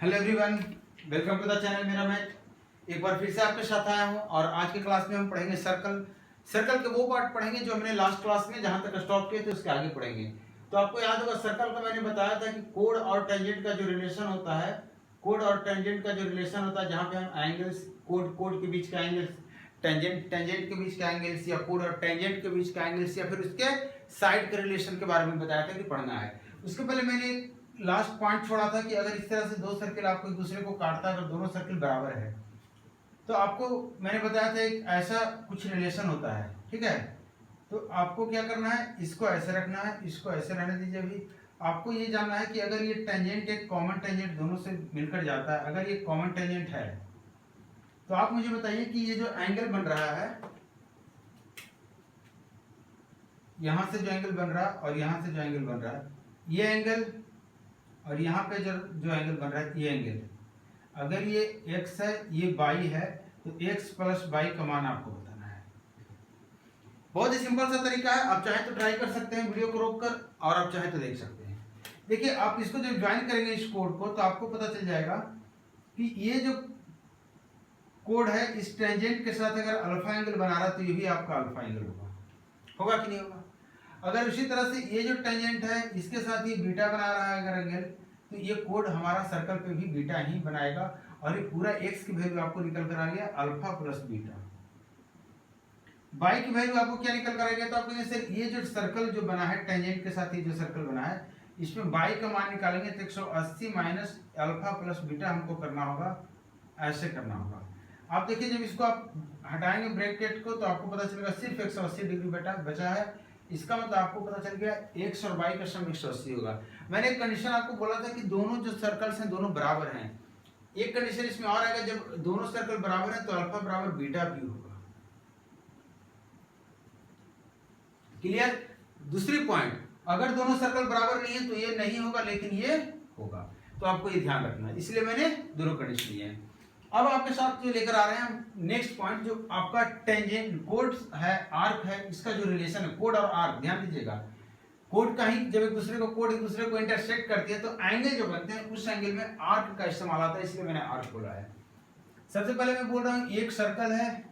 Hello everyone, welcome to the channel मेरा math. एक बार फिर से आपके साथ आया हूं और आज के क्लास में हम पढ़ेंगे सर्कल के वो पार्ट पढ़ेंगे जो हमने लास्ट क्लास में जहां तक स्टॉप किए थे उसके आगे पढ़ेंगे। तो आपको याद होगा सर्कल का मैंने बताया था कि कोड और टेंजेंट का जो रिलेशन होता है, कोड और टेंजेंट का जो रिलेशन होता है जहां पे हम एंगल्स कोड के बीच का एंगल्स, टेंजेंट के बीच का एंगल्स या कोड और टेंजेंट के बीच का एंगल्स या फिर उसके साइड के रिलेशन के बारे में बताया था कि पढ़ना है। उसके पहले मैंने लास्ट पॉइंट छोड़ा था कि अगर इस तरह से दो सर्किल आपको एक दूसरे को काटता है, अगर दोनों सर्किल बराबर है तो आपको मैंने बताया था एक ऐसा कुछ रिलेशन होता है, ठीक है। तो आपको क्या करना है, इसको ऐसे रखना है, इसको ऐसे रहने दीजिए। अभी आपको ये जानना है कि अगर ये टेंजेंट एक कॉमन टेंजेंट दोनों से मिलकर जाता है, अगर ये कॉमन टेंजेंट है तो आप मुझे बताइए कि ये जो एंगल बन रहा है, यहां से जो एंगल बन रहा है और यहां से जो एंगल बन रहा है, ये एंगल और यहाँ पे जो एंगल बन रहा है ये एंगल, अगर ये x है ये y है तो x प्लस y का मान आपको बताना है। बहुत ही सिंपल सा तरीका है, आप चाहे तो ट्राई कर सकते हैं वीडियो को रोककर और आप चाहे तो देख सकते हैं। देखिए आप इसको जब ज्वाइन करेंगे इस कोड को तो आपको पता चल जाएगा कि ये जो कोड है इस टेंजेंट के साथ अगर अल्फा एंगल बना रहा है तो ये भी आपका अल्फा एंगल होगा कि नहीं होगा। अगर उसी तरह से ये जो टेंजेंट है इसके साथ ये बीटा बना रहा है अगर एंगल, तो ये कोड हमारा सर्कल पे भी बीटा ही बनाएगा और ये पूरा x की वैल्यू आपको निकल कर आ गया अल्फा प्लस बीटा। y की वैल्यू आपको क्या निकल कर आ गया, तो आपको सर ये जो सर्कल जो बना है टेंजेंट के साथ ये जो सर्कल बना है इसमें y का मान निकालेंगे तो 180 माइनस अल्फा प्लस बीटा हमको करना होगा, ऐसे करना होगा। आप देखिए जब इसको आप हटाएंगे ब्रैकेट को तो आपको पता चलेगा सिर्फ 180 डिग्री बचा है। इसका मतलब आपको पता चल गया x और y का सम 180 होगा। मैंने एक कंडीशन आपको बोला था कि दोनों जो सर्कल्स हैं दोनों बराबर हैं। एक कंडीशन इसमें और आएगा, जब दोनों सर्कल बराबर हैं तो अल्फा बराबर बीटा भी होगा। क्लियर। दूसरी पॉइंट, अगर दोनों सर्कल बराबर नहीं है तो ये नहीं होगा लेकिन ये होगा, तो आपको ये ध्यान रखना है, इसलिए मैंने दोनों कंडीशन लिए हैं। अब आपके साथ जो लेकर आ रहे हैं नेक्स्ट पॉइंट, जो आपका टेंजेंट कोड है आर्क है, इसका जो रिलेशन है कोड और आर्क, ध्यान दीजिएगा कोड का ही जब एक दूसरे को इंटरसेक्ट करती है तो एंगल जो बनते हैं उस एंगल में आर्क का इस्तेमाल आता है, इसलिए मैंने आर्क बोला है। सबसे पहले मैं बोल रहा हूं एक सर्कल है,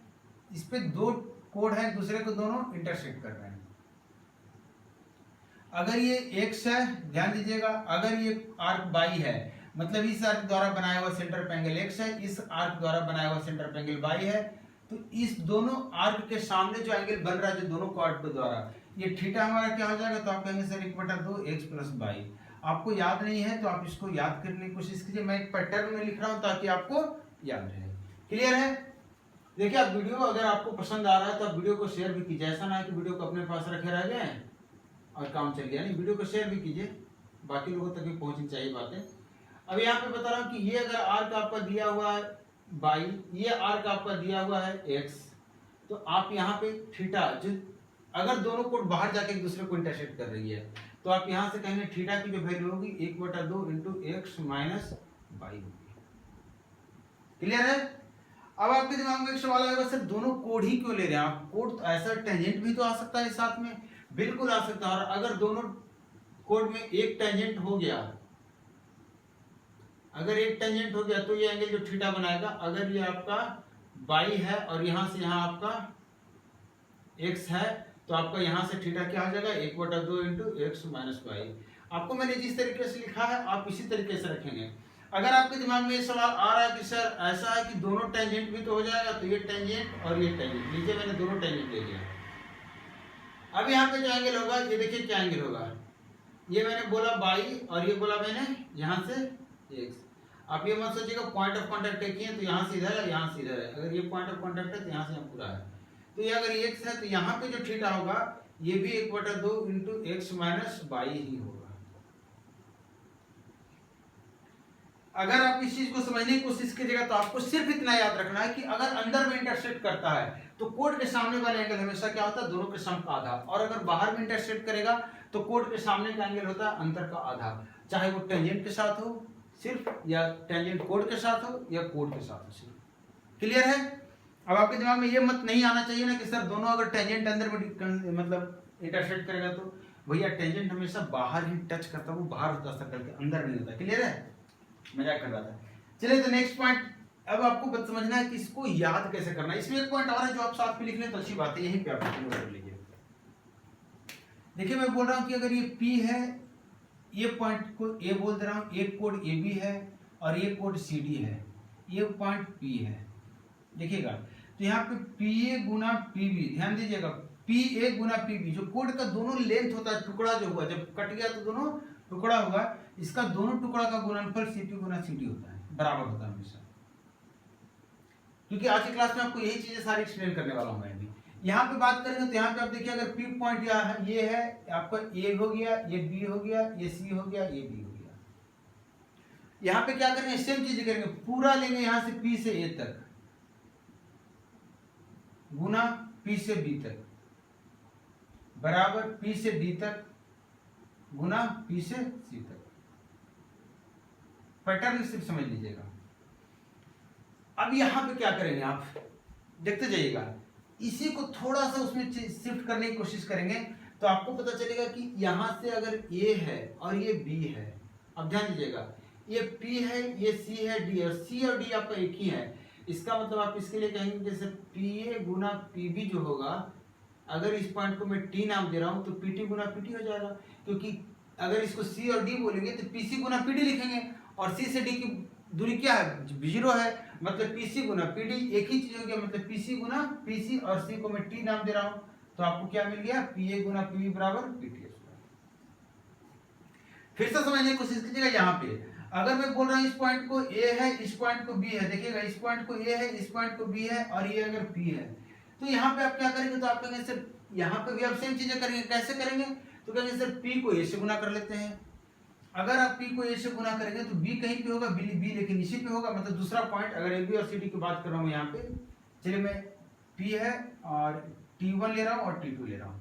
इस पे दो कोड है, दूसरे को दोनों इंटरसेक्ट कर रहे हैं। अगर ये x है, ध्यान दीजिएगा, अगर ये आर्क y है मतलब इस आर्क द्वारा बनाया हुआ सेंटर पे एंगल x है, इस आर्क द्वारा बनाया हुआ सेंटर पे एंगल y है, तो इस दोनों आर्क के सामने जो एंगल बन रहा है जो दोनों कॉर्ड द्वारा, ये थीटा हमारा क्या हो जाएगा, तो आप कहेंगे सर 1/2 x प्लस y। आपको याद नहीं है तो आप इसको याद करने की कोशिश कीजिए, मैं एक पैटर्न में लिख रहा हूं ताकि आपको याद रहे। क्लियर है। देखिए आप वीडियो अगर आपको पसंद आ रहा है तो आप वीडियो को शेयर भी कीजिए, ऐसा ना है कि वीडियो को अपने पास रखे रह गए और काम चल गया, नहीं, वीडियो को शेयर भी कीजिए, बाकी लोगों तक भी पहुंचनी चाहिए बातें। अब यहाँ पे बता रहा हूँ कि ये अगर आर्क आपका दिया हुआ है y, ये आर्क आपका दिया हुआ है x, तो आप यहाँ पे थीटा, जो अगर दोनों कोड बाहर जाके एक दूसरे को इंटरसेक्ट कर रही है तो आप यहाँ से कहेंगे थीटा की जो वैल्यू होगी 1/2 इंटू x माइनस y होगी। क्लियर है। अब आपके दिमाग में एक सवाल आएगा, सर दोनों कोड ही क्यों ले रहे हैं आप, कोड तो ऐसा टेंजेंट भी तो आ सकता है साथ में, बिल्कुल आ सकता है। और अगर दोनों कोड में एक टेंजेंट हो गया, अगर एक टेंजेंट हो गया तो ये एंगल जो थीटा बनाएगा, अगर ये आपका y है और यहां से यहां आपका x है तो आपका यहां से थीटा क्या हो जाएगा 1/2 इंटू एक्स माइनस वाई। आपको मैंने जिस तरीके से लिखा है आप इसी तरीके से रखेंगे। अगर आपके दिमाग में ये सवाल आ रहा है कि सर ऐसा है कि दोनों टेंजेंट भी तो हो जाएगा, तो ये टेंजेंट और ये टेंजेंट, नीचे मैंने दोनों टेंजेंट ले लिया। अब यहाँ पे जो एंगल होगा ये देखिए क्या एंगल होगा, ये मैंने बोला y और ये बोला मैंने यहाँ से x। आप ये मत सोचिएगा पॉइंट ऑफ कांटेक्ट एक ही है तो यहाँ से इधर है यहाँ से इधर है, अगर ये पॉइंट ऑफ कांटेक्ट है तो यहाँ से यहाँ पूरा है, तो ये अगर x है तो यहाँ पे जो थीटा होगा ये भी 1/2 into x minus why he होगा। अगर आप इस चीज को समझने की कोशिश कीजिएगा तो आपको सिर्फ इतना याद रखना है कि अगर अंदर में इंटरसेक्ट करता है तो कोड के सामने वाला एंगल हमेशा क्या होता है, दोनों के सम का आधा, और अगर बाहर में इंटरसेक्ट करेगा तो कोड के सामने का एंगल होता है अंतर का आधा, चाहे वो टेंजेंट के साथ हो सिर्फ, या टेंजेंट कोड के साथ हो या कोड के साथ हो सिर्फ। क्लियर है। अब आपके दिमाग में ये मत नहीं आना चाहिए ना कि सर दोनों अगर टेंजेंट अंदर में मतलब इंटरसेक्ट करेगा तो भैया टेंजेंट हमेशा बाहर ही टच करता है, वो बाहर होता है सर्कल के अंदर नहीं होता। क्लियर है। मजाक कर रहा था। चलिए तो नेक्स्ट पॉइंट, अब आपको बस समझना है कि इसको याद कैसे करना है। इसमें एक पॉइंट और है जो आप साथ में लिख लें तो अच्छी बात है, यहीं पे आप नोट कर लीजिए। देखिए मैं बोल रहा हूं कि अगर ये P है, ये पॉइंट को A बोल दे रहा हूं, एक कोड AB है और ये कोड CD है, ये पॉइंट P है। देखिएगा तो यहाँ पे PA गुना PB, ध्यान दीजिएगा, PA गुना PB जो कोड का दोनों लेंथ होता है, टुकड़ा जो हुआ जब कट गया तो दोनों टुकड़ा हुआ, इसका दोनों टुकड़ा का गुणनफल CP गुना CD होता है, बराबर होता है हमेशा। क्योंकि आज की क्लास में आपको यही चीजें सारी एक्सप्लेन करने वाला हूं मैं भी। यहाँ पे बात करेंगे तो यहाँ पे आप देखिए अगर P पॉइंट ये है आपका A हो गया, ये B हो गया, ये C हो गया, ये B हो गया। यहाँ पे क्या करेंगे, सेम चीज करेंगे, पूरा लेंगे यहाँ से P से A तक गुना P से B तक बराबर P से D तक गुना P से C तक। पैटर्न सिर्फ समझ लीजिएगा। अब यहां पे क्या करेंगे, आप देखते जाइएगा, इसी को थोड़ा सा उसमें शिफ्ट करने की कोशिश करेंगे तो आपको पता चलेगा कि यहां से अगर A है और ये B है, अब ध्यान दीजिएगा, ये P है, ये C है, D है, और C और D आपका एक ही है। इसका मतलब आप इसके लिए कहेंगे जैसे PA गुना PB जो होगा, अगर इस पॉइंट को मैं T नाम दे रहा हूं तो PT गुना PT हो जाएगा, क्योंकि अगर इसको C और D बोलेंगे तो PC गुना PD लिखेंगे, और C से D की दूरी क्या है, 0 है, मतलब PC गुना PD एक ही चीज हो गया, मतलब PC गुना PC, और C को मैं T नाम दे रहा हूं तो आपको क्या मिल गया, PA गुना PB बराबर PT। फिर से समझने की कोशिश कीजिएगा, यहाँ पे अगर मैं बोल रहा हूँ इस पॉइंट को A है, इस पॉइंट को B है, देखिएगा इस पॉइंट को A है, इस पॉइंट को B है, और ये अगर P है, तो यहाँ पे आप क्या करेंगे, तो आप कहेंगे सर यहाँ पे भी आप सेम चीजें करेंगे, कैसे करेंगे, तो कहेंगे सर P को A से गुना कर लेते हैं। अगर आप P को A से गुना करेंगे तो B कहीं पे होगा, B लेकिन इसी पे होगा, मतलब दूसरा पॉइंट, अगर AB और CD की बात कर रहा हूँ यहाँ पे, चलिए मैं P है और T1 ले रहा हूँ और T2 ले रहा हूँ,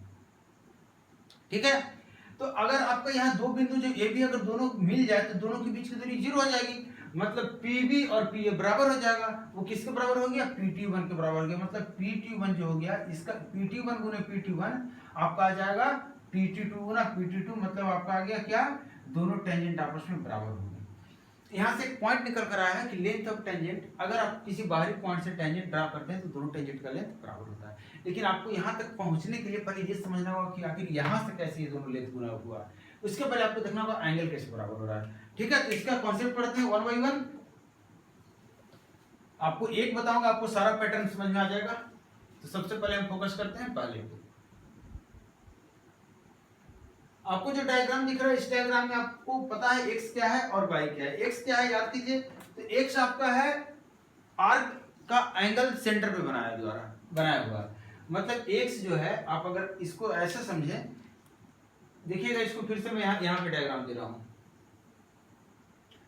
ठीक है। तो अगर आपका यहाँ दो बिंदु जो AB अगर दोनों मिल जाए तो दोनों के बीच की दूरी 0 हो जाएगी, मतलब PB और PA बराबर हो जाएगा। वो किसके बराबर हो गया, PT1 के बराबर हो गया, मतलब PT1 जो हो गया, इसका PT1 गुना PT1 आपका आ जाएगा PT2 गुना PT2, मतलब आपका आ गया क्या, दोनों टेंजेंट आपस में बराबर होंगे। यहाँ से एक पॉइंट निकल कर आया है कि लेंथ ऑफ टेंजेंट, अगर आप किसी बाहरी पॉइंट से टेंजेंट ड्रा करते हैं तो दोनों टेंजेंट का लेंथ बराबर होता है। लेकिन आपको यहाँ तक पहुंचने के लिए पहले ये समझना होगा कि आखिर यहाँ से कैसे ये दोनों लेंथ गुना हुआ, उसके पहले आपको देखना होगा एंगल कैसे बराबर हो रहा है, ठीक है। तो इसका कॉन्सेप्ट पढ़ते हैं 1 by 1। आपको एक बताऊंगा, आपको सारा पैटर्न समझ में आ जाएगा। तो सबसे पहले हम फोकस करते हैं पहले पे। आपको जो डायग्राम दिख रहा है, इस डायग्राम में आपको पता है x क्या है और y क्या है। x क्या है याद कीजिए, तो x आपका है आर्क का एंगल सेंटर पे बनाया हुआ, मतलब x जो है, आप अगर इसको ऐसे समझें, देखिएगा इसको फिर से मैं यहाँ पे डायग्राम दे रहा हूं।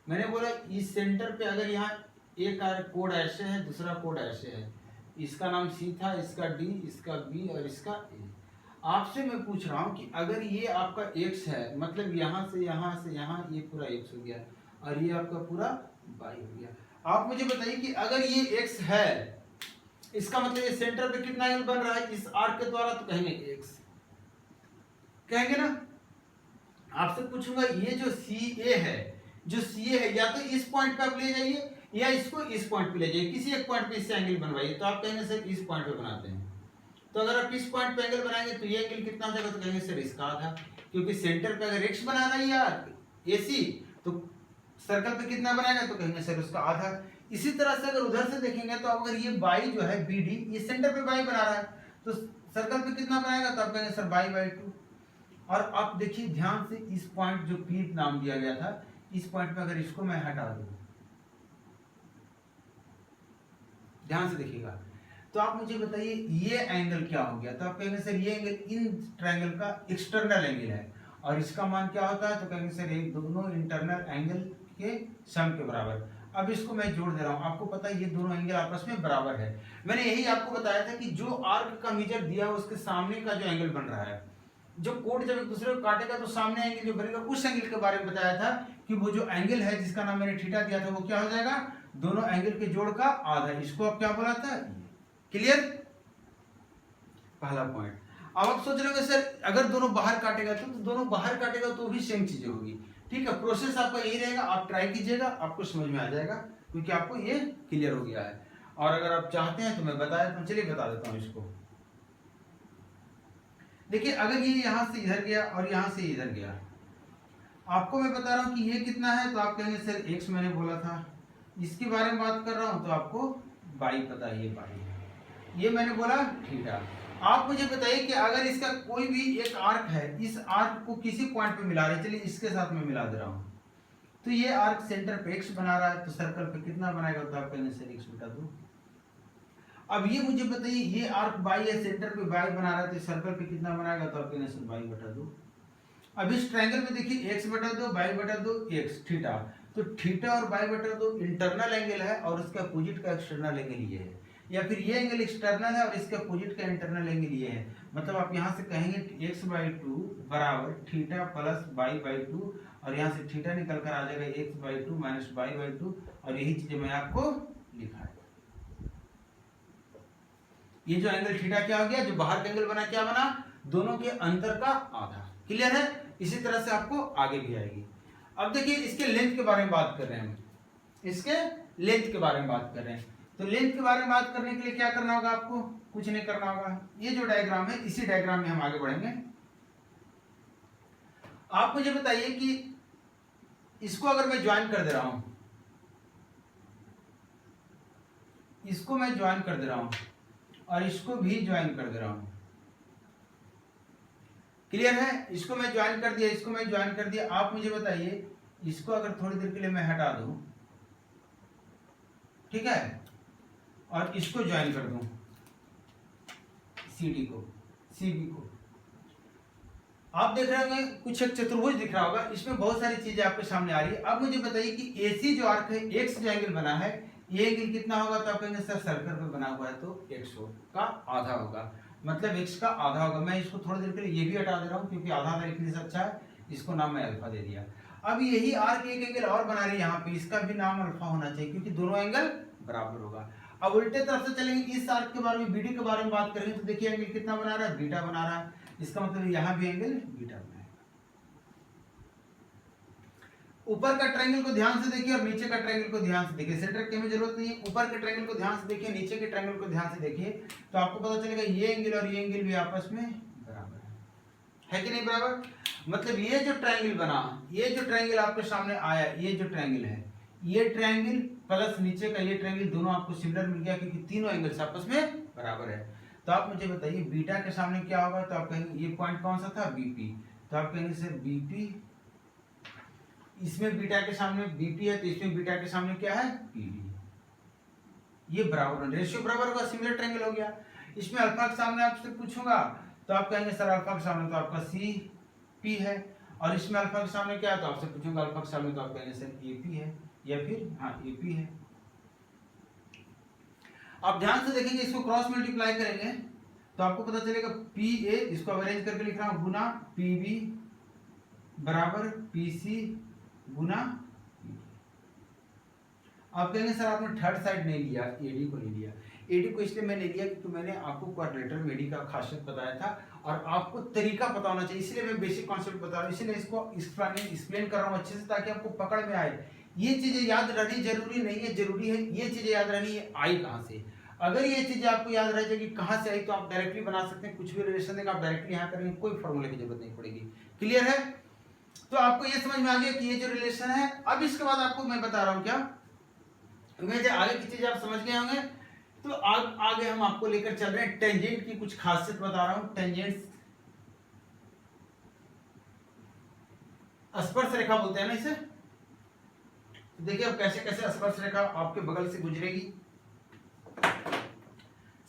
मैंने बोला इस सेंटर पे अगर यहाँ एक कोड ऐसे है, दूसरा कोड ऐसे है, इसका नाम C था, इसका D, इसका B और इसका A। आपसे मैं पूछ रहा हूं कि अगर ये आपका x है, मतलब यहां से यहां ये पूरा x हो गया और ये आपका पूरा y हो गया। आप मुझे बताइए कि अगर ये x है, इसका मतलब ये सेंटर पे कितना एंगल बन रहा है इस आर्क के द्वारा, तो कहेंगे x, कहेंगे ना। आपसे पूछूंगा ये जो CA है, जो CA है, या तो इस पॉइंट पे आप ले जाइए या इसको इस पॉइंट पे ले जाइए, किसी एक पॉइंट पे इससे एंगल बनवाइए, तो आप कहेंगे सर इस पॉइंट पे बनाते हैं। तो अगर आप इस पॉइंट पे एंगल बनाएंगे तो ये एंगल कितना हो जाएगा, तो कहेंगे सर इसका आधा, क्योंकि सेंटर पे अगर x बना रहा है यार AC, तो सर्कल पे कितना बनाएगा, तो कहेंगे सर उसका आधा। इसी तरह से अगर उधर से देखेंगे तो अगर ये y जो है BD, ये सेंटर पे y बना रहा है, तो सर्कल पे कितना बनाएगा, तो आप कहेंगे सर y/2। और आप देखिए ध्यान से, इस पॉइंट जो P नाम दिया गया था, इस पॉइंट पे अगर इसको मैं हटा दूं, ध्यान से देखिएगा, तो आप मुझे बताइए ये एंगल क्या हो गया, तो आप कहेंगे सर ये एंगल इन ट्रायंगल का एक्सटर्नल एंगल है, और इसका मान क्या होता है, तो कहेंगे सर ये दोनों इंटरनल एंगल के सम के बराबर। अब इसको मैं जोड़ दे रहा हूं, आपको पता है ये दोनों एंगल आपस में बराबर है। मैंने यही आपको बताया था कि जो आर्क का मीजर दिया है उसके सामने का जो एंगल बन रहा है, जो कोड जब एक दूसरे को काटेगा तो सामने एंगल जो बनेगा, उस एंगल के बारे में बताया था कि वो जो एंगल है जिसका नाम मैंने थीटा दिया था, वो क्या हो जाएगा, दोनों एंगल के जोड़ का आधा। इसको आप क्या बोला था, क्लियर, पहला पॉइंट। अब आप सोच रहे हो सर अगर दोनों बाहर काटेगा तो दोनों बाहर काटेगा तो भी सेम चीजें होगी, ठीक है, प्रोसेस आपका यही रहेगा, आप ट्राई कीजिएगा, आपको समझ में आ जाएगा, क्योंकि आपको ये क्लियर हो गया है। और अगर आप चाहते हैं तो मैं बता देता हूँ, चलिए बता देता हूँ इसको। देखिए अगर ये यहाँ से इधर गया और यहाँ से इधर गया, आपको मैं बता रहा हूँ कि ये कितना है, तो आप कहेंगे सर x मैंने बोला था, इसके बारे में बात कर रहा हूँ तो आपको y पता है, ये y है, ये मैंने बोला थीटा। आप मुझे बताइए कि अगर इसका कोई भी एक आर्क है, इस आर्क को किसी पॉइंट पे मिला रहे, चलिए इसके साथ में मिला दे रहा हूँ, तो ये आर्क सेंटर पे x बना रहा है, तो सर्कल पे कितना बनाएगा, तो आप कहेंगे सर x बटा 2। अब ये मुझे बताइए ये आर्क y है, सेंटर पे y बना रहा है, तो सर्कल पे कितना बनाएगा, तो आप कहेंगे सर y बटा 2। अब इस ट्रायंगल में देखिए x बटा 2 y बटा 2 x थीटा, तो थीटा और y बटा 2 इंटरनल एंगल है और उसका अपोजिट का एक्सटर्नल एंगल ये है, या फिर ये एंगल एक्सटर्नल है और इसका अपोजिट का इंटरनल एंगल ये है। मतलब आप यहाँ से कहेंगे कि x/2 बराबर थीटा प्लस y/2, और यहाँ से थीटा निकल कर आ जाएगा x/2 माइनस y/2, और यही चीजें मैं आपको लिखा है। ये जो एंगल थीटा क्या हो गया, जो बाहर का एंगल बना क्या बना, दोनों के अंतर का आधा। क्लियर है? इसी तरह से आपको आगे भी आएगी। अब देखिए इसके लेंथ के बारे में बात कर रहे हैं हम, इसके लेंथ के बारे में बात कर रहे हैं। तो लेंथ के बारे में बात करने के लिए क्या करना होगा, आपको कुछ नहीं करना होगा। ये जो डायग्राम है, इसी डायग्राम में हम आगे बढ़ेंगे। आप मुझे बताइए कि इसको अगर मैं ज्वाइन कर दे रहा हूं, इसको मैं ज्वाइन कर दे रहा हूं और इसको भी ज्वाइन कर दे रहा हूं, क्लियर है? इसको मैं ज्वाइन कर दिया, इसको मैं ज्वाइन कर दिया। आप मुझे बताइए इसको अगर थोड़ी देर के लिए मैं हटा दूं, ठीक है, और इसको ज्वाइन कर दूं, CD को CB को, आप देख रहे होंगे कुछ एक चतुर्भुज दिख रहा होगा, इसमें बहुत सारी चीजें आपके सामने आ रही है। अब मुझे बताइए कि AC जो आर्क है, x जो एंगल बना है, ये एंगल कितना होगा, तो आप कहेंगे सर सर्कल पे बना हुआ है तो x का आधा होगा, मतलब x का आधा होगा। मैं इसको थोड़ी देर के लिए ये भी हटा दे रहा हूँ, क्योंकि आधा आधा लिखने से अच्छा है, इसको नाम मैं अल्फा दे दिया। अब यही आर्क एक एंगल और बना रही है यहाँ पे, इसका भी नाम अल्फा होना चाहिए, क्योंकि दोनों एंगल बराबर होगा। अब उल्टे तरफ से चलेंगे, इस आर्क के बारे में, BD के बारे में बात करेंगे, तो देखिए एंगल कितना बना रहा है, बीटा बना रहा है, इसका मतलब यहाँ भी एंगल बीटा बनाएगा। ऊपर का ट्रायंगल को ध्यान से देखिए और नीचे का ट्रायंगल को ध्यान से देखिए, सेंटर की हमें जरूरत नहीं है। ऊपर के ट्रायंगल को ध्यान से देखिए, नीचे के ट्रायंगल को ध्यान से देखिए, तो आपको पता चलेगा ये एंगल और ये एंगल भी आपस में बराबर है कि नहीं बराबर? मतलब ये जो ट्रायंगल बना, ये जो ट्रायंगल आपके सामने आया, ये जो ट्रायंगल है, ये ट्रायंगल प्लस नीचे का ये ट्रायंगल, दोनों आपको सिमिलर मिल गया, क्योंकि तीनों एंगल्स आपस में बराबर है। तो आप मुझे बताइए बीटा के सामने क्या होगा, तो आप कहेंगे ये पॉइंट कौन सा था, BP, तो आप कहेंगे सर BP, इसमें बीटा के सामने BP है, तो इसमें बीटा के सामने क्या है, PB। ये बराबर, रेशियो बराबर होगा, सिमिलर ट्रायंगल हो गया। इसमें अल्फा के सामने आपसे पूछूंगा, तो आप कहेंगे सर अल्फा के सामने तो आपका CP है, और इसमें अल्फा के सामने क्या है, तो आपसे पूछूंगा अल्फा के सामने, तो आप कहेंगे सर AP है, या फिर हाँ AP है। आप ध्यान से देखेंगे, इसको क्रॉस मल्टीप्लाई करेंगे तो आपको पता चलेगा PA, इसको अरेंज करके लिख रहा हूं, गुना PB बराबर PC गुना। आप कहेंगे सर आपने थर्ड साइड नहीं लिया, AD को नहीं लिया। AD को इसलिए मैंने लिया क्योंकि मैंने आपको क्वाड्रिलेटरल में AD का खासियत बताया था, और आपको तरीका पता होना चाहिए, इसलिए मैं बेसिक कॉन्सेप्ट बता रहा हूँ, इसलिए इसको एक्सप्लेन कर रहा हूँ अच्छे से, ताकि आपको पकड़ में आए। ये चीजें याद रहनी जरूरी नहीं है, जरूरी है ये चीजें याद रहनी है आई कहाँ से। अगर ये चीजें आपको याद रह जाएगी कहाँ से आई, तो आप डायरेक्टली बना सकते हैं, कुछ भी रिलेशन देगा आप डायरेक्टली यहाँ करेंगे, कोई फॉर्मूले की जरूरत नहीं पड़ेगी। क्लियर है? तो आपको ये समझ में आ गया कि ये जो रिलेशन है। अब इसके बाद आपको मैं बता रहा हूँ क्या, उम्मीद है आगे की चीजें आप समझ गए होंगे। तो आगे हम आपको लेकर चल रहे हैं, टेंजेंट की कुछ खासियत बता रहा हूँ। टेंजेंट स्पर्श रेखा बोलते हैं ना इसे। देखिए अब कैसे कैसे स्पर्श रेखा आपके बगल से गुजरेगी।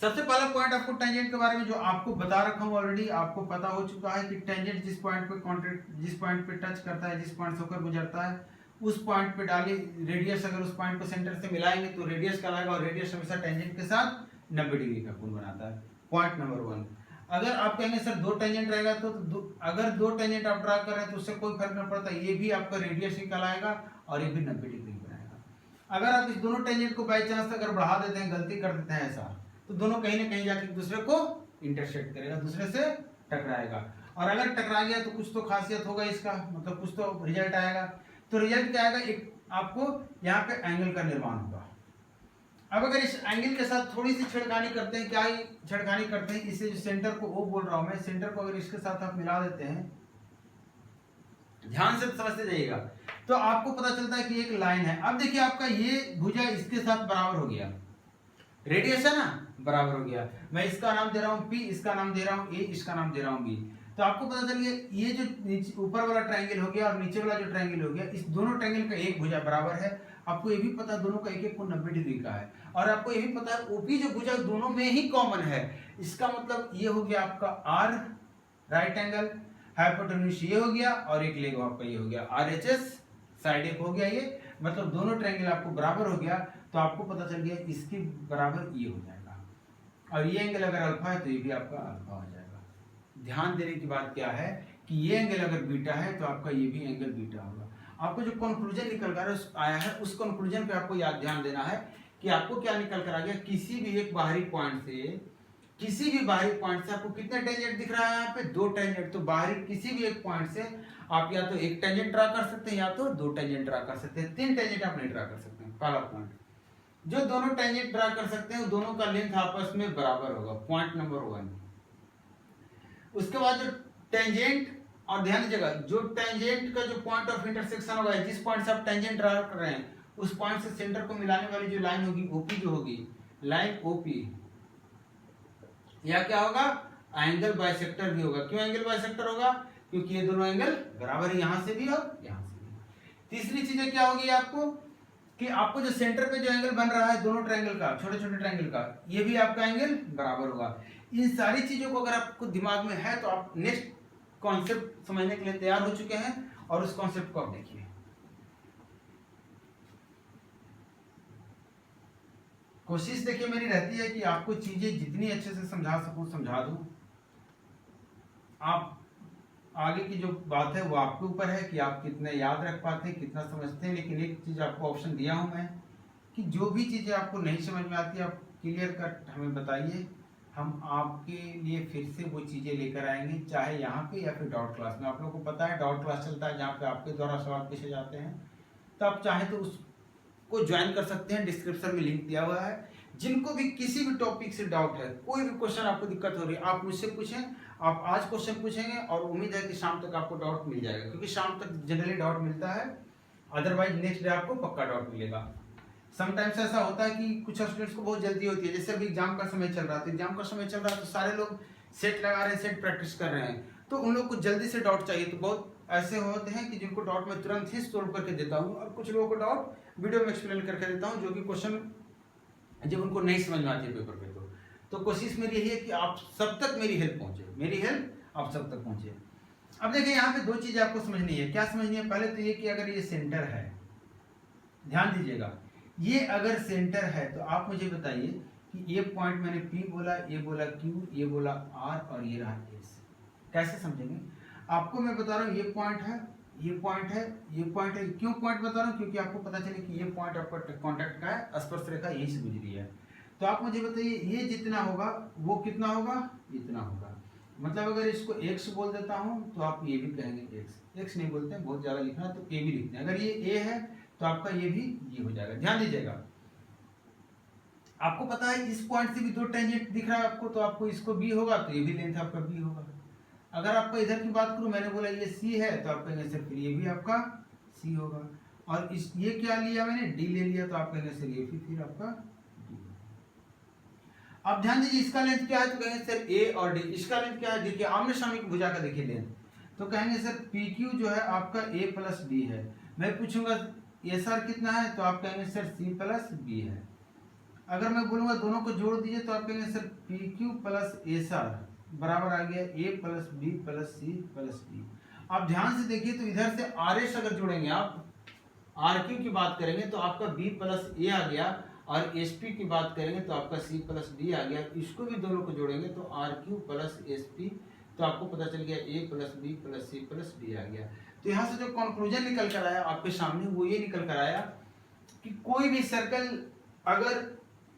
सबसे पहला पॉइंट आपको टेंजेंट के बारे में जो आपको बता रखा हूं ऑलरेडी, आपको पता हो चुका है कि टेंजेंट जिस पॉइंट पे कॉन्ट्रैक्ट, जिस पॉइंट पे टच करता है, जिस पॉइंट से होकर गुजरता है, उस पॉइंट पे डाली रेडियस, अगर उस पॉइंट को सेंटर से मिलाएंगे तो रेडियस कहलाएगा, और रेडियस हमेशा टेंजेंट के साथ 90 डिग्री का कोण बनाता है। Point number 1। अगर आप कहेंगे सर दो टेंजेंट रहेगा, तो अगर दो टेंजेंट आप ड्रा कर रहे हैं तो उससे कोई फर्क नहीं पड़ता, ये भी आपका रेडियस ही कहलाएगा और ये भी 90 डिग्री बनाएगा। अगर आप इस दोनों टेंजेंट को बाई चांस अगर बढ़ा देते हैं, गलती कर देते हैं ऐसा, तो दोनों कहीं ना कहीं जाके दूसरे को इंटरसेक्ट करेगा, दूसरे से टकराएगा। और अगर टकरा गया तो कुछ तो खासियत होगा इसका, मतलब कुछ तो रिजल्ट आएगा। तो रिजल्ट क्या आएगा, एक आपको यहाँ पे एंगल का निर्माण होगा। अब अगर इस एंगल के साथ थोड़ी सी छेड़खानी करते हैं, क्या ही छेड़खानी करते हैं, इसे जो सेंटर को O बोल रहा हूं मैं, सेंटर को अगर इसके साथ आप मिला देते हैं, ध्यान से समझते जाइएगा, तो आपको पता चलता है कि एक लाइन है। अब देखिए आपका ये भुजा इसके साथ बराबर हो गया, रेडियस है ना, बराबर हो गया। मैं इसका नाम दे रहा हूं P, इसका नाम दे रहा हूं A, इसका नाम दे रहा हूं B। तो आपको पता चल गया ये जो ऊपर वाला ट्रायंगल हो गया और नीचे वाला जो ट्रायंगल हो गया, इस दोनों ट्रायंगल का एक भुजा बराबर है। आपको ये भी पता दोनों का एक एक कोण 90 डिग्री का है, और आपको ये भी पता है OP जो भुजा दोनों में ही कॉमन है। इसका मतलब ये हो गया आपका R राइट एंगल, हाइपोटेन्यूज ये हो गया, और एक लेग आपका ये हो गया RHS, साइड एक हो गया ये, मतलब दोनों ट्रायंगल आपको बराबर हो गया। तो आपको पता चल गया इसके बराबर ये हो जाएगा, और ये एंगल अगर अल्फा है तो ये भी आपका अल्फा हो जाएगा। ध्यान देने की बात क्या है कि ये एंगल अगर बीटा है तो आपका ये भी एंगल बीटा होगा। आपको जो कंक्लूजन निकल कर आया है उस कंक्लूजन पे आपको याद ध्यान देना है कि आपको क्या निकल कर आ गया, किसी भी एक बाहरी पॉइंट से, किसी भी बाहरी पॉइंट से आपको कितने टेंजेंट दिख रहा है यहाँ पे, 2 टेंजेंट। तो बाहरी किसी भी एक पॉइंट से आप या तो एक टेंजेंट ड्रा कर सकते हैं या तो 2 टेंजेंट ड्रा कर सकते हैं, 3 टेंजेंट आप नहीं ड्रा कर सकते हैं। पहला पॉइंट, जो दोनों टेंजेंट ड्रा कर सकते हैं दोनों का लेंथ आपस में बराबर होगा, पॉइंट नंबर 1। उसके बाद जो टेंजेंट, और ध्यान दीजिएगा, जो टेंजेंट का जो पॉइंट ऑफ इंटरसेक्शन होगा, जिस पॉइंट से आप टेंजेंट ड्रा कर रहे हैं उस पॉइंट से सेंटर को मिलाने वाली जो लाइन होगी OP जो होगी, लाइन OP, या क्या होगा, एंगल बाइसेक्टर भी होगा। क्यों एंगल बाइसेक्टर होगा, क्योंकि ये दोनों एंगल बराबर है, यहां से भी और यहां से भी। तीसरी चीजें क्या होगी आपको, कि आपको जो सेंटर पे जो एंगल बन रहा है दोनों ट्रायंगल का, छोटे छोटे ट्रायंगल का, ये भी आपका एंगल बराबर होगा। इन सारी चीजों को अगर आपको दिमाग में है तो आप नेक्स्ट कॉन्सेप्ट समझने के लिए तैयार हो चुके हैं, और उस कॉन्सेप्ट को आप देखिए। कोशिश देखिए मेरी रहती है कि आपको चीजें जितनी अच्छे से समझा सकूं समझा दूं। आप आगे की जो बात है वो आपके ऊपर है कि आप कितने याद रख पाते हैं, कितना समझते हैं। लेकिन एक चीज आपको ऑप्शन दिया हूं मैं कि जो भी चीजें आपको नहीं समझ में आती आप क्लियर कट हमें बताइए, हम आपके लिए फिर से वो चीजें लेकर आएंगे, चाहे यहाँ पे या फिर डाउट क्लास में। आप लोगों को पता है डाउट क्लास चलता है जहाँ पे आपके द्वारा सवाल पूछे जाते हैं, तो आप चाहे तो उसको ज्वाइन कर सकते हैं, डिस्क्रिप्शन में लिंक दिया हुआ है। जिनको भी किसी भी टॉपिक से डाउट है, कोई भी क्वेश्चन आपको दिक्कत हो रही है, आप मुझसे पूछें। आप आज क्वेश्चन पूछेंगे और उम्मीद है कि शाम तक आपको डाउट मिल जाएगा, क्योंकि शाम तक जनरली डाउट मिलता है, अदरवाइज नेक्स्ट डे आपको पक्का डाउट मिलेगा। समटाइम्स ऐसा होता है कि कुछ स्टूडेंट्स को बहुत जल्दी होती है, जैसे अभी एग्जाम का समय चल रहा है, तो एग्जाम का समय चल रहा है तो सारे लोग सेट लगा रहे हैं, सेट प्रैक्टिस कर रहे हैं, तो उन लोग को जल्दी से डाउट चाहिए। तो बहुत ऐसे होते हैं कि जिनको डाउट मैं तुरंत ही सोल्व करके देता हूँ, और कुछ लोगों को डाउट वीडियो में एक्सप्लेन करके देता हूँ, जो कि क्वेश्चन जब उनको नहीं समझ में आती है पेपर पे। तो कोशिश मेरी यही है कि आप सब तक मेरी हेल्प पहुंचे, मेरी हेल्प आप सब तक पहुंचे। अब देखिए यहाँ पे 2 चीजें आपको समझनी है। क्या समझनी है, पहले तो ये कि अगर ये सेंटर है, ध्यान दीजिएगा, ये अगर सेंटर है तो आप मुझे बताइए कि ये पॉइंट मैंने P बोला, ये बोला Q, ये बोला R, और ये रहा S। कैसे समझेंगे, आपको मैं बता रहा हूँ, ये पॉइंट है, ये पॉइंट है, ये पॉइंट है। क्यों पॉइंट बता रहा हूँ, क्योंकि आपको पता चले कि ये पॉइंट आपका कॉन्टैक्ट का है, स्पर्श रेखा यहीं से गुजरी है। तो आप मुझे बताइए ये जितना होगा वो कितना होगा, इतना होगा। मतलब अगर इसको x बोल देता हूं तो आप ये भी कहेंगे x नहीं बोलते हैं, बहुत ज्यादा लिखना है तो a भी लिखते हैं। अगर ये a है तो आपका ये भी ये हो जाएगा। ध्यान दीजिएगा, आपको पता है इस पॉइंट से भी 2 टेंजेंट दिख रहा है आपको, तो आपको इसको b होगा तो ये भी लेंथ आपका b होगा। अगर आपको इधर की बात करूं, मैंने बोला ये c है तो आप कहेंगे सर फिर ये भी आपका c होगा, और इस ये क्या लिया मैंने d ले लिया, तो आप कहेंगे सर ये फिर आपका। अब ध्यान दीजिए इसका लेंथ क्या है, तो कहेंगे सर a और d। इसका लेंथ क्या है, देखिए आमने सामने की भुजा का देखिए लेंथ, तो कहेंगे सर PQ जो है आपका a प्लस d है। मैं पूछूंगा SR कितना है, तो आप कहेंगे सर C प्लस b है। अगर मैं बोलूंगा दोनों को जोड़ दीजिए तो आप कहेंगे सर PQ प्लस SR बराबर आ गया a plus b plus c plus d। आप ध्यान से देखिए तो इधर से RS अगर जोड़ेंगे, आप RQ की बात करेंगे तो आपका b प्लस a आ गया, और SP की बात करेंगे तो आपका C प्लस D आ गया। इसको भी दोनों को जोड़ेंगे तो RQ प्लस SP, तो आपको पता चल गया A plus B plus C plus D आ गया। तो यहाँ से जो कंक्लूजन निकल कर आया आपके सामने वो ये निकल कर आया कि कोई भी सर्कल, अगर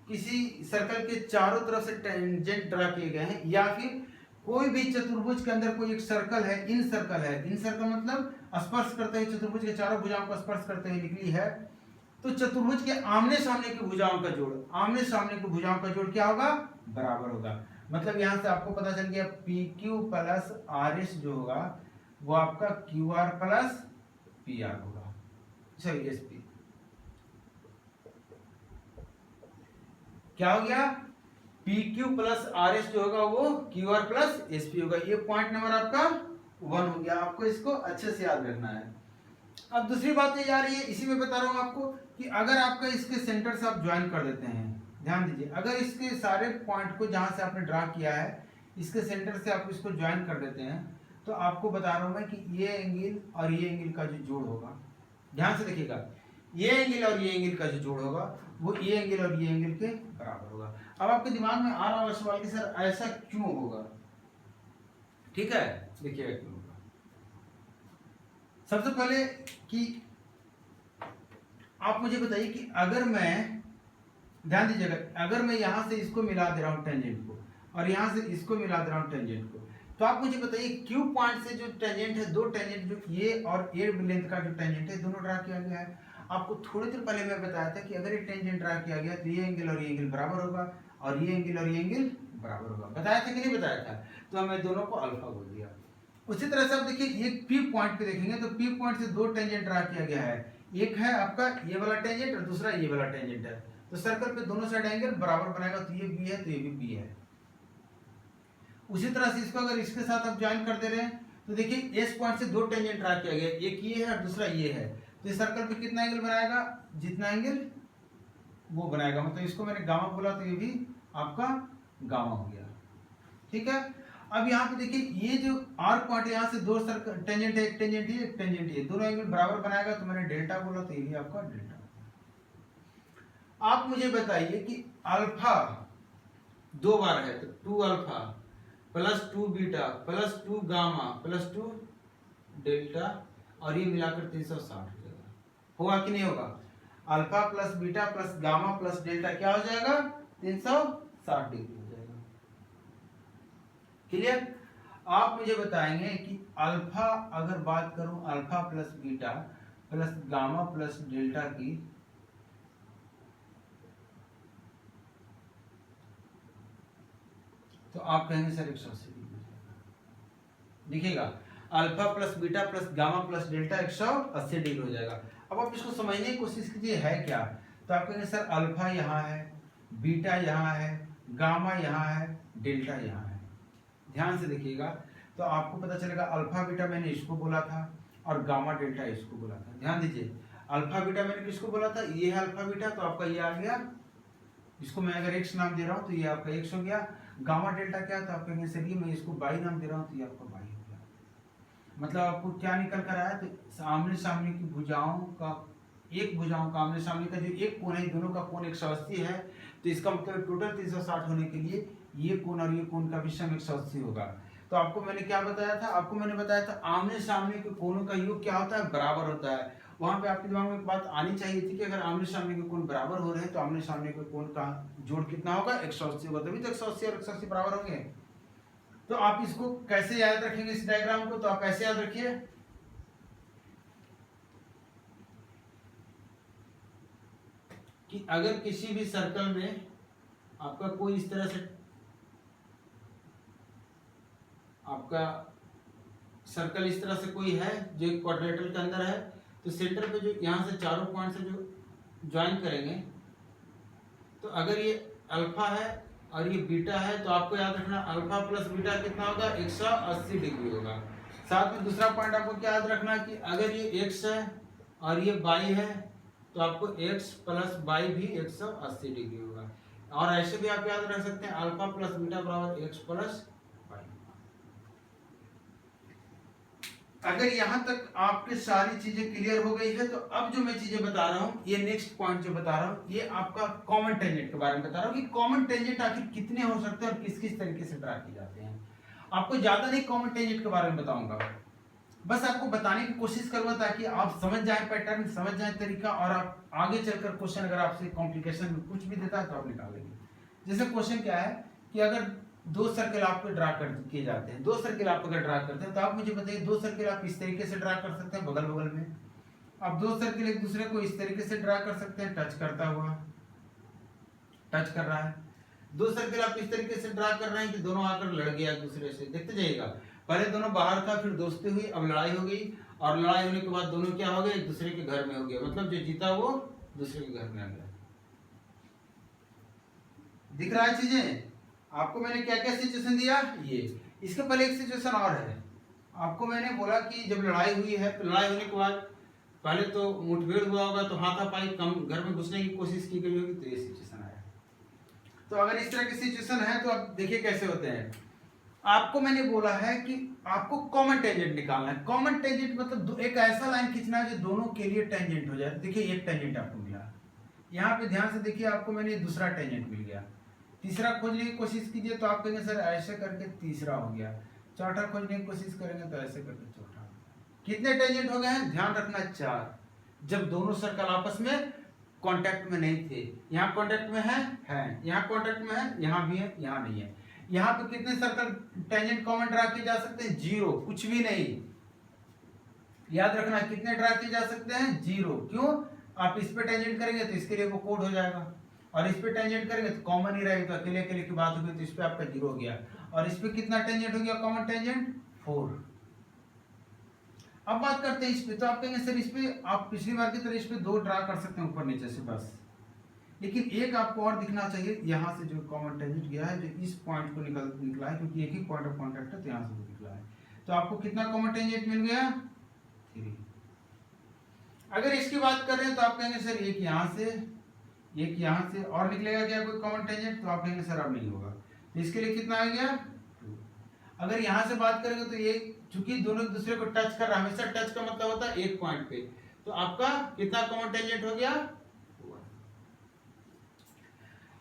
किसी सर्कल के चारों तरफ से टेंजेंट ड्रा किए गए हैं, या फिर कोई भी चतुर्भुज के अंदर कोई एक सर्कल है, इन सर्कल मतलब स्पर्श करते हुए चतुर्भुज के चारों भुजाओं को स्पर्श करते हुए निकली है, तो चतुर्भुज के आमने सामने की भुजाओं का जोड़, आमने सामने की भुजाओं का जोड़ क्या होगा, बराबर होगा। मतलब यहां से आपको पता चल गया P Q plus R S जो होगा वो आपका Q R plus P R होगा, सॉरी एस पी। क्या हो गया, P Q plus R S जो होगा वो Q R plus S P होगा। ये पॉइंट नंबर आपका 1 हो गया, आपको इसको अच्छे से याद रखना है। अब दूसरी बात ये आ रही है, इसी में बता रहा हूं आपको कि अगर आपका इसके सेंटर से आप ज्वाइन कर देते हैं, ध्यान दीजिए, अगर इसके सारे पॉइंट को जहां से आपने ड्रा किया है इसके सेंटर से आप इसको ज्वाइन कर देते हैं, तो आपको बता रहा हूं मैं कि ये एंगल और ये एंगल का जो जोड़ होगा, ध्यान से देखिएगा, ये एंगल और ये एंगल का जो जोड़ होगा वो ये एंगल और ये एंगल के बराबर होगा। अब आपके दिमाग में आ रहा होगा सवाल कि सर ऐसा क्यों होगा, ठीक है, देखिएगा क्यों होगा। सबसे पहले कि आप मुझे बताइए कि अगर मैं, ध्यान दीजिएगा, अगर मैं यहां से इसको मिला दे रहा हूं टेंजेंट को और यहां से इसको मिला दे रहा हूं टेंजेंट को, तो आप मुझे बताइए क्यू पॉइंट से जो टेंजेंट है, दो टेंजेंट जो ये और ए लेंथ का जो टेंजेंट है दोनों ड्रा किया गया है। आपको थोड़ी देर पहले मैं बताया था कि अगर ये टेंजेंट ड्रा किया गया तो ये एंगल और ये एंगल बराबर होगा और ये एंगल और ये एंगल बराबर होगा, बताया था कि नहीं बताया था, तो हमें दोनों को अल्फा बोल दिया। उसी तरह से आप देखिए ये पी पॉइंट पे देखेंगे तो पी पॉइंट से दो टेंजेंट ड्रा किया गया है, एक है आपका ये वाला टेंजेंट और दूसरा ये वाला टेंजेंट है, तो सर्कल पे दोनों साइड एंगल बराबर बनाएगा, तो ये बी है तो ये भी बी है। उसी तरह से इसको अगर इसके साथ आप ज्वाइन कर दे रहे हैं तो देखिए एस पॉइंट से दो टेंजेंट ड्रा किया गया, एक ये है और दूसरा ये है, तो इस सर्कल पे कितना एंगल बनाएगा, जितना एंगल वो बनाएगा, मतलब इसको मैंने गामा बोला तो ये भी आपका गामा हो गया, ठीक है। अब यहाँ पे देखिए ये जो आर पॉइंट, यहाँ से दो सर्कल टेंजेंट है, एक टेंजेंट ये, एक टेंजेंट ये, दोनों एंगल बराबर बनाएगा, तो मैंने डेल्टा बोला तो ये भी आपका डेल्टा। आप मुझे बताइए कि अल्फा दो बार है तो 2 alpha plus 2 beta plus 2 gamma plus 2 delta और ये मिलाकर 360 हो जाएगा, होगा कि नहीं होगा, alpha plus beta plus gamma plus delta क्या हो जाएगा, 360 डिग्री हो जाएगा। क्लियर। आप मुझे बताएंगे कि अल्फा, अगर बात करूं alpha plus beta plus gamma plus delta की, तो आप कहेंगे सर 180 डिग्री। देखिएगा alpha plus beta plus gamma plus delta 180 degree हो जाएगा। अब आप इसको समझने की कोशिश कीजिए है क्या, तो आप कहेंगे सर अल्फा यहाँ है, बीटा यहाँ है, गामा यहाँ है, डेल्टा यहाँ है। ध्यान से देखिएगा तो आपको पता चलेगा अल्फा बीटा मैंने इसको बोला था और गामा डेल्टा इसको बोला था। ध्यान दीजिए अल्फा बीटा मैंने किसको बोला था, ये है अल्फा बीटा, तो आपका ये आ गया, इसको मैं अगर एक्स नाम दे रहा हूँ तो ये आपका एक्स हो गया। गामा डेल्टा क्या है, तो आप कहेंगे सर ये मैं इसको बाई नाम दे रहा हूँ तो ये आपका बाई हो गया। मतलब आपको क्या निकल कर आया, तो आमने सामने की भुजाओं का, एक भुजाओं का आमने सामने का जो एक कोण है, दोनों का कोण 180 है, तो इसका मतलब टोटल 360 होने के लिए ये कोण और ये कोण का भी सम 180 होगा। तो आपको मैंने क्या बताया था, आपको मैंने बताया था आमने सामने के कोणों का योग क्या होता है, बराबर होता है। वहां पे आपके दिमाग में एक बात आनी चाहिए थी कि अगर आमने सामने के कोण बराबर हो रहे हैं तो आमने सामने के कोण का जोड़ कितना होगा, 180 होगा, तभी तो 180 और 180 बराबर होंगे। तो आप इसको कैसे याद रखेंगे इस डायग्राम को, तो आप ऐसे याद रखिए कि अगर किसी भी सर्कल में आपका कोई इस तरह से आपका सर्कल इस तरह से कोई है जो एक क्वाड्रिलेटरल के अंदर है, तो सेंटर पे जो यहाँ से चारों पॉइंट से जो ज्वाइन करेंगे, तो अगर ये अल्फा है और ये बीटा है तो आपको याद रखना अल्फा प्लस बीटा कितना होगा, 180 डिग्री होगा। साथ में दूसरा पॉइंट आपको क्या याद रखना कि अगर ये एक्स है और ये बाई है तो आपको एक्स प्लस बाई भी 180 डिग्री होगा। और ऐसे भी आप याद रख सकते हैं अल्फा प्लस बीटा बराबर एक्स प्लस बाई। अगर यहां तक आपके सारी चीजें क्लियर हो गई है तो अब जो मैं चीजें बता रहा हूं, ये नेक्स्ट पॉइंट जो बता रहा हूं ये आपका कॉमन टेंजेंट के बारे में बता रहा हूं कि कॉमन टेंजेंट आखिर कितने हो सकते हैं और किस किस तरीके से ड्रा किए जाते हैं। आपको ज्यादा नहीं कॉमन टेंजेंट के बारे में बताऊंगा, बस आपको बताने की कोशिश करूंगा ताकि आप समझ जाए पैटर्न, समझ जाए तरीका, और आप आगे चलकर क्वेश्चन अगर आपसे कॉम्प्लिकेशन कुछ भी देता है तो आप निकाल लेंगे। जैसे क्वेश्चन क्या है कि अगर दो सर्कल आपको ड्रा कर किए जाते हैं। दो सर्कल आप अगर ड्रा करते हैं तो आप मुझे बताइए, दो सर्कल आप इस तरीके से ड्रा कर सकते हैं बगल बगल में। अब दो सर्कल एक दूसरे को इस तरीके से ड्रा कर सकते हैं, टच करता हुआ, टच कर रहा है। दो सर्कल आप इस तरीके से ड्रा कर रहे हैं कि दोनों आकर लड़ गया एक दूसरे से। देखते जाइएगा, पहले दोनों बाहर था, फिर दोस्ती हुई, अब लड़ाई हो गई, और लड़ाई होने के बाद दोनों क्या हो गए, एक दूसरे के घर में हो गया। मतलब जो जीता वो दूसरे के घर में आ गया। दिख रहा है चीजें आपको? मैंने क्या क्या सिचुएशन दिया ये। इसके पहले एक सिचुएशन और है। आपको मैंने बोला कि जब लड़ाई हुई है तो लड़ाई होने के बाद पहले तो मुठभेड़ हुआ होगा, तो हाथापाई कम घर में घुसने की कोशिश की गई होगी, तो ये सिचुएशन आया। तो अगर इस तरह की सिचुएशन है तो आप देखिए कैसे होते हैं। आपको मैंने बोला है कि आपको कॉमन टेंजेंट निकालना है। कॉमन टेंजेंट मतलब एक ऐसा लाइन खींचना है जो दोनों के लिए टेंजेंट हो जाए। देखिए एक टेंजेंट आपको मिला, यहाँ पे ध्यान से देखिए, आपको मैंने दूसरा टेंजेंट मिल गया। तीसरा खोजने की कोशिश कीजिए तो आप कहेंगे सर ऐसे करके तीसरा हो गया। चौथा खोजने की कोशिश करेंगे तो ऐसे करके चौथा हो गया। कितने टेंजेंट हो गए हैं? ध्यान रखना 4, जब दोनों सर्कल आपस में कांटेक्ट में नहीं थे। यहाँ कांटेक्ट में है, यहाँ कांटेक्ट में है, यहाँ भी है, यहाँ नहीं है। यहाँ पे कितने सर्कल टेंजेंट कॉमन ड्रा किए जा सकते हैं? 0, कुछ भी नहीं। याद रखना कितने ड्रा किए जा सकते हैं? 0। क्यों? आप इस पे टेंजेंट करेंगे तो इसके लिए वो कोड हो जाएगा, और इस पे टेंजेंट करेंगे तो कॉमन ही रहेगा। तो अकेले अकेले की बात होगी तो इस पे आपका 0 हो गया। और इस पे कितना टेंजेंट हो गया कॉमन टेंजेंट? 4। अब बात करते हैं इस पे। तो आप कहेंगे सर इस पे आप पिछली बार की तरह इस पे 2 ड्रा कर सकते हैं ऊपर नीचे से बस, लेकिन एक आपको और दिखना चाहिए। यहाँ से जो कॉमन टेंजेंट गया है, जो इस पॉइंट को निकला है, क्योंकि एक ही पॉइंट ऑफ कॉन्टेक्ट है, तो यहाँ से वो निकला है। तो आपको कितना कॉमन टेंजेंट मिल गया? 3। अगर इसकी बात कर रहे हैं तो आप कहेंगे सर एक यहाँ से, एक यहाँ से और निकलेगा क्या कोई कॉमन टेंजेंट? तो आप कहेंगे सर अब नहीं होगा। तो इसके लिए कितना आ गया? 2। अगर यहाँ से बात करेंगे तो ये चूंकि दोनों एक दूसरे को टच कर रहा है, हमेशा टच का मतलब होता है एक पॉइंट पे, तो आपका कितना कॉमन टेंजेंट हो गया? 1।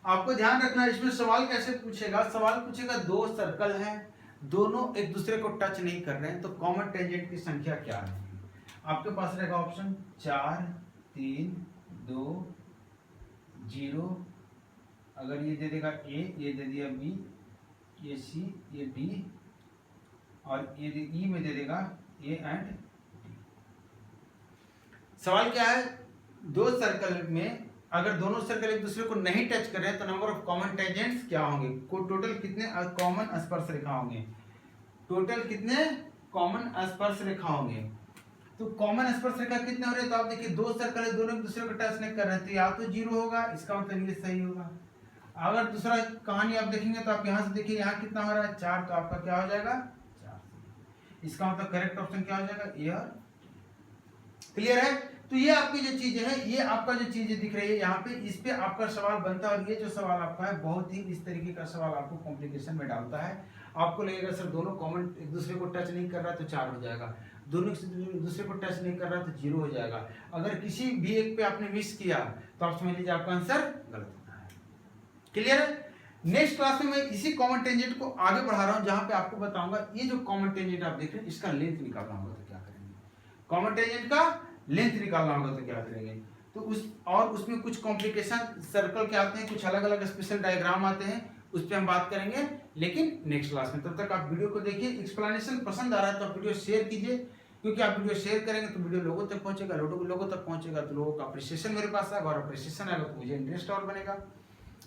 आपको ध्यान रखना है इसमें सवाल कैसे पूछेगा। सवाल पूछेगा 2 सर्कल हैं, दोनों एक दूसरे को टच नहीं कर रहे हैं, तो कॉमन टेंजेंट की संख्या क्या है? आपके पास रहेगा ऑप्शन 4, 3, 2, 0। अगर ये दे देगा A, ये दे दिया B, ये C, ये D, और ये E में दे देगा A एंड D। सवाल क्या है? 2 सर्कल में अगर दोनों सर्कल एक दूसरे को नहीं टच कर रहे हैं तो नंबर ऑफ कॉमन टेंजेंट्स क्या होंगे? टोटल कितने कॉमन स्पर्श रेखा होंगे? टोटल कितने कॉमन स्पर्श रेखा होंगे? तो कॉमन स्पर्श रेखा कितने हो रहे हैं? तो आप देखिए 2 सर्कल है, दोनों एक दूसरे को टच नहीं कर रहे हैं, तो या तो 0 होगा, इसका मतलब ये सही होगा। अगर दूसरा कहानी आप देखेंगे तो आप यहाँ से देखिए, यहाँ कितना हो रहा है? 4, तो आपका क्या हो जाएगा? 4। इसका मतलब करेक्ट ऑप्शन क्या हो जाएगा? ए और। क्लियर है? तो ये आपकी जो चीजें है, ये आपका जो चीजें दिख रही है यहाँ पे, इस पे आपका सवाल बनता है। और ये जो सवाल आपका है बहुत ही इस तरीके का सवाल आपको कॉम्प्लिकेशन में डालता है। आपको लगेगा सर दोनों कॉमन एक दूसरे को टच नहीं कर रहा है तो 4 हो जाएगा, दोनों एक दूसरे को टच नहीं कर रहा तो 0 हो जाएगा। अगर किसी भी एक पे आपने मिस किया तो आप समझ लीजिए आपका आंसर गलत होता है। क्लियर है? नेक्स्ट क्लास में मैं इसी कॉमन टेंजेंट को आगे बढ़ा रहा हूँ, जहां पे आपको बताऊंगा ये जो कॉमन टेंजेंट आप देख रहे हैं इसका लेंथ निकालना होगा तो क्या करेंगे। कॉमन टेंजेंट का लेंथ निकालना होगा तो क्या करेंगे। तो उसमें कुछ कॉम्प्लिकेशन सर्कल के आते हैं, कुछ अलग अलग स्पेशल डायग्राम आते हैं, उस पर हम बात करेंगे लेकिन नेक्स्ट क्लास में। तब तक आप वीडियो को देखिए। एक्सप्लेनेशन पसंद आ रहा है तो आप वीडियो शेयर कीजिए, क्योंकि आप वीडियो शेयर करेंगे तो वीडियो लोगों तक पहुंचेगा, लोगों तक पहुंचेगा तो लोगों का अप्रिसिएशन मेरे पास आएगा, और अप्रिसिएशन आएगा तो मुझे इंटरेस्ट और बनेगा।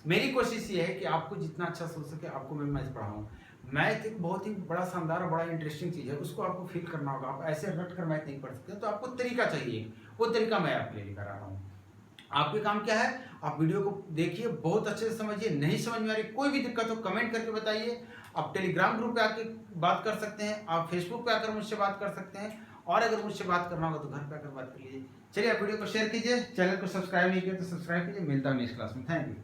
मेरी कोशिश ये है कि आपको जितना अच्छा सोच सके आपको मैं मैथ पढ़ाऊँ। मैथ एक बहुत ही बड़ा शानदार और बड़ा इंटरेस्टिंग चीज़ है, उसको आपको फील करना होगा। आप ऐसे रट कर मैथ नहीं पढ़ सकते, तो आपको तरीका चाहिए, वो तरीका मैं आपके लिए लेकर आ रहा हूँ। आपके काम क्या है? आप वीडियो को देखिए, बहुत अच्छे से समझिए। नहीं समझ में आ रही कोई भी दिक्कत हो कमेंट करके बताइए। आप टेलीग्राम ग्रुप पे आके बात कर सकते हैं, आप फेसबुक पे आकर मुझसे बात कर सकते हैं, और अगर मुझसे बात करना होगा तो घर पे आकर बात कर लीजिए। चलिए आप वीडियो को शेयर कीजिए, चैनल को सब्सक्राइब नहीं किया तो सब्सक्राइब कीजिए। मिलता हूँ नेक्स्ट क्लास में। Thank you.